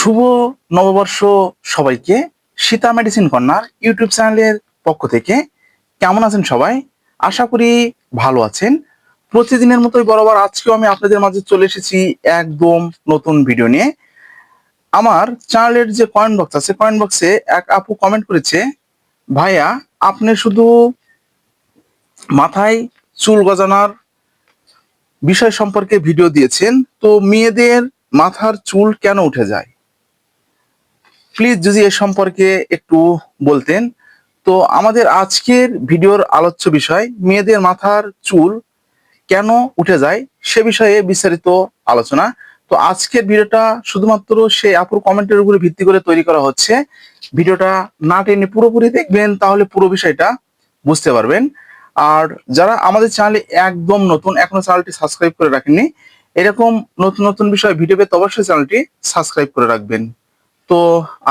শুভ নববর্ষ সবাইকে। Sita medicine corner YouTube চ্যানেলের পক্ষ থেকে কেমন আছেন সবাই? আশা করি ভালো আছেন। প্রতিদিনের মতোই বরাবর আজকেও আমি আপনাদের মাঝে চলে এসেছি একদম নতুন ভিডিও নিয়ে। আমার চ্যানেলের যে কমেন্ট বক্স আছে, কমেন্ট বক্সে এক আপু কমেন্ট করেছে, ভাইয়া আপনি শুধু মাথায় চুল গজানোর বিষয় সম্পর্কে ভিডিও দিয়েছেন, তো মেয়েদের মাথার চুল কেন উঠে যায়? প্লিজ যদি এ সম্পর্কে একটু বলতেন। তো আমাদের আজকের ভিডিওর আলোচ্য বিষয় মেয়েদের মাথার চুল কেন উঠে যায় সে বিষয়ে বিস্তারিত আলোচনা। তো আজকের ভিডিওটা শুধুমাত্র সেই আপুর কমেন্টের উপরে ভিত্তি করে তৈরি করা হচ্ছে। ভিডিওটা না টেনে পুরোপুরি দেখবেন, তাহলে পুরো বিষয়টা বুঝতে পারবেন। আর যারা আমাদের চ্যানেলে একদম নতুন, এখনো চ্যানেলটি সাবস্ক্রাইব করে রাখেননি, এরকম নতুন নতুন বিষয় ভিডিও পেতে অবশ্যই চ্যানেলটি সাবস্ক্রাইব করে রাখবেন। তো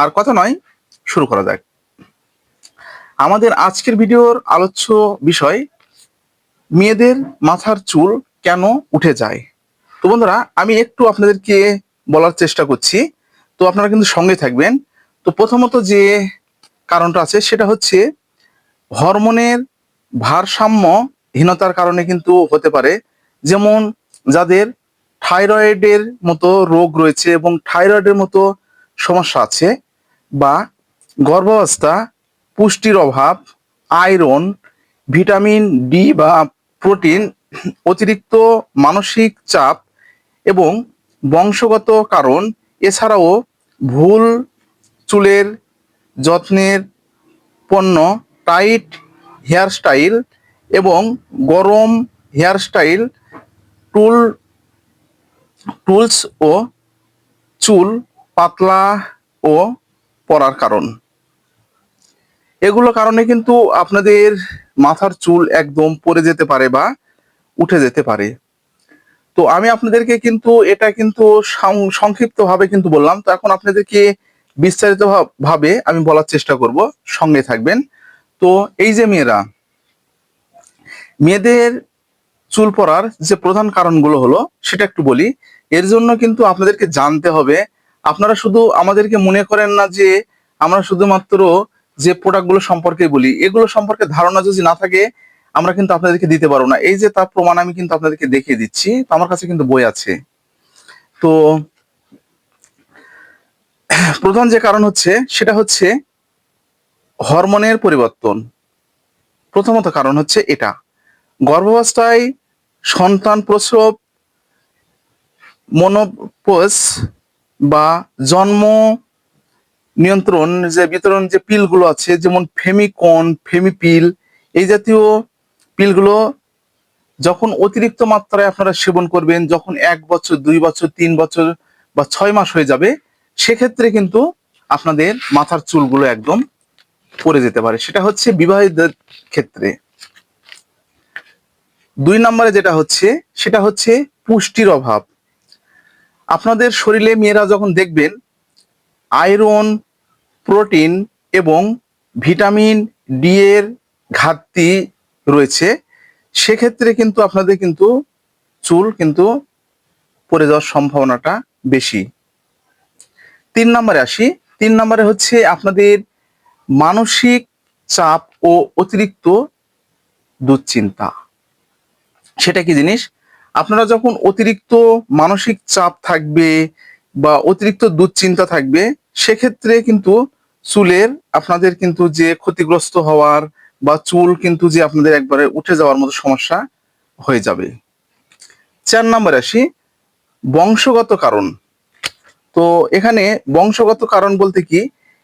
আর কথা নয়, শুরু করা যাক। আমাদের আজকের ভিডিওর আলোচ্য বিষয় মেয়েদের মাথার চুল কেন উঠে যায়। তো বন্ধুরা, আমি একটু আপনাদেরকে বলার চেষ্টা করছি, তো আপনারা কিন্তু সঙ্গে থাকবেন। তো প্রথমত যে কারণটা আছে সেটা হচ্ছে হরমোনের ভারসাম্যহীনতার কারণে কিন্তু হতে পারে। যেমন যাদের থাইরয়েডের মতো রোগ রয়েছে এবং থাইরয়েডের মতো সমস্যা আছে, বা গর্ভাবস্থা, পুষ্টির অভাব, আয়রন, ভিটামিন ডি বা প্রোটিন, অতিরিক্ত মানসিক চাপ এবং বংশগত কারণ, এছাড়াও ভুল চুলের যত্নের পণ্য, টাইট হেয়ারস্টাইল এবং গরম হেয়ারস্টাইল, টুল টুলস ও চুল পাতলা ও পড়ার কারণ। এগুলো কারণে কিন্তু আপনাদের মাথার চুল একদম পড়ে যেতে পারে বা উঠে যেতে পারে। তো আমি আপনাদেরকে কিন্তু এটা কিন্তু সংক্ষিপ্ত ভাবে কিন্তু বললাম। তো এখন আপনাদেরকে বিস্তারিত ভাবে আমি বলার চেষ্টা করব, সঙ্গে থাকবেন। তো এই যে মেয়েদের চুল পড়ার যে প্রধান কারণগুলো হলো সেটা একটু বলি। এর জন্য কিন্তু আপনাদেরকে জানতে হবে। আপনারা শুধু আমাদেরকে মনে করেন না যে আমরা শুধুমাত্র যে প্রোডাক্টগুলো সম্পর্কে বলি, এগুলো সম্পর্কে ধারণা যদি না থাকে আমরা কিন্তু আপনাদেরকে দিতে পারবো না। এই যে তার প্রমাণ আমি কিন্তু আপনাদেরকে দেখিয়ে দিচ্ছি। তো আমার কাছে কিন্তু বই আছে। তো প্রধান যে কারণ হচ্ছে সেটা হচ্ছে হরমোনের পরিবর্তন। প্রথমত কারণ হচ্ছে এটা, গর্ভাবস্থায় সন্তান প্রসব, মনোপজ বা জন্ম নিয়ন্ত্রণ যে বিতরণ যে পিলগুলো আছে, যেমন ফেমিকন, ফেমিপিল, এই জাতীয় পিলগুলো যখন অতিরিক্ত মাত্রায় আপনারা সেবন করবেন, যখন 1 বছর, 2 বছর, 3 বছর বা 6 মাস হয়ে যাবে, সেক্ষেত্রে কিন্তু আপনাদের মাথার চুলগুলো একদম পড়ে যেতে পারে। সেটা হচ্ছে বিবাহিতদের ক্ষেত্রে। 2 নম্বরে যেটা হচ্ছে সেটা হচ্ছে পুষ্টির অভাব। আপনাদের শরীরে মেয়েরা যখন দেখবেন আয়রন, প্রোটিন এবং ভিটামিন ডি এর ঘাটতি রয়েছে, সেক্ষেত্রে কিন্তু আপনাদের কিন্তু চুল কিন্তু পড়ে যাওয়ার সম্ভাবনাটা বেশি। 3 নম্বরে আসি। 3 নম্বরে হচ্ছে আপনাদের মানসিক চাপ ও অতিরিক্ত দুশ্চিন্তা। সেটা কি জিনিস? আপনারা যখন অতিরিক্ত মানসিক চাপ থাকবে বা অতিরিক্ত দুশ্চিন্তা থাকবে, সেক্ষেত্রে কিন্তু চুলের আপনাদের কিন্তু যে ক্ষতিগ্রস্ত হওয়ার বা চুল কিন্তু যে আপনাদের একবারে উঠে যাওয়ার মতো সমস্যা হয়ে যাবে। 4 নম্বরে আসি, বংশগত কারণ। তো এখানে বংশগত কারণ বলতে কি,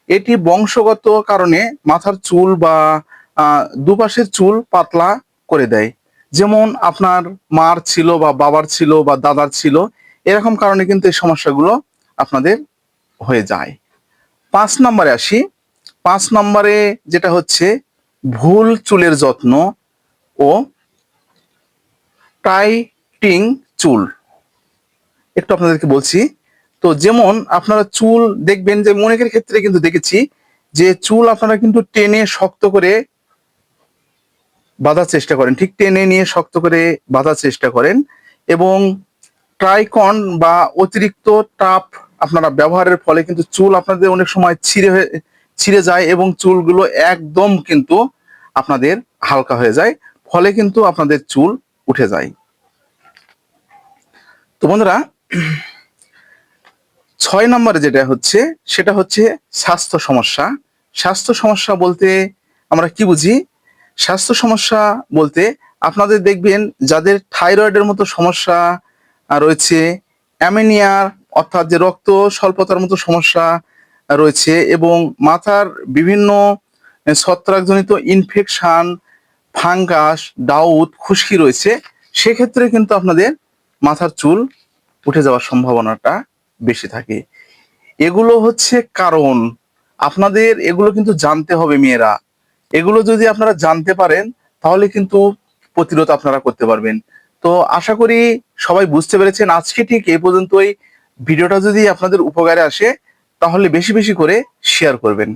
এটি বংশগত কারণে মাথার চুল বা দুপাশের চুল পাতলা করে দেয়। যেমন আপনার মার ছিল বা বাবার ছিল বা দাদার ছিল, এরকম কারণে কিন্তু এই সমস্যাগুলো আপনাদের হয়ে যায়। 5 নম্বরে আসি। 5 নম্বরে যেটা হচ্ছে ভুল চুলের যত্ন ও টাইটিং চুল। একটু আপনাদেরকে বলছি। তো যেমন আপনারা চুল দেখবেন যে অনেকের ক্ষেত্রে কিন্তু দেখেছি যে চুল আপনারা কিন্তু টেনে শক্ত করে বাঁধার চেষ্টা করেন, ঠিক টেনে নিয়ে শক্ত করে বাঁধার চেষ্টা করেন, এবং ট্রাইকন বা অতিরিক্ত টাফ আপনারা ব্যবহারের ফলে কিন্তু চুল আপনাদের অনেক সময় ছিঁড়ে যায় এবং চুলগুলো একদম কিন্তু আপনাদের হালকা হয়ে যায়, ফলে কিন্তু আপনাদের চুল উঠে যায়। তো বন্ধুরা, 6 নম্বরে যেটা হচ্ছে সেটা হচ্ছে স্বাস্থ্য সমস্যা। স্বাস্থ্য সমস্যা বলতে আমরা কি বুঝি? স্বাস্থ্য সমস্যা বলতে আপনাদের দেখবেন যাদের থাইরয়েডের মতো সমস্যা রয়েছে, অ্যামিনিয়ার অর্থাৎ যে রক্ত স্বল্পতার মতো সমস্যা রয়েছে, এবং মাথার বিভিন্ন ছত্রাকজনিত ইনফেকশন, ফাঙ্গাস, ডাউট, খুশকি রয়েছে, সেক্ষেত্রে কিন্তু আপনাদের মাথার চুল উঠে যাওয়ার সম্ভাবনাটা বেশি থাকে। এগুলো হচ্ছে কারণ, আপনাদের এগুলো কিন্তু জানতে হবে মেয়েরা। এগুলো যদি আপনারা জানতে পারেন তাহলে কিন্তু প্রতিরোধ আপনারা করতে পারবেন। তো আশা করি সবাই বুঝতে পেরেছেন। আজকে ঠিক এই পর্যন্তই। ভিডিওটা যদি আপনাদের উপকারে আসে তাহলে বেশি বেশি করে শেয়ার করবেন।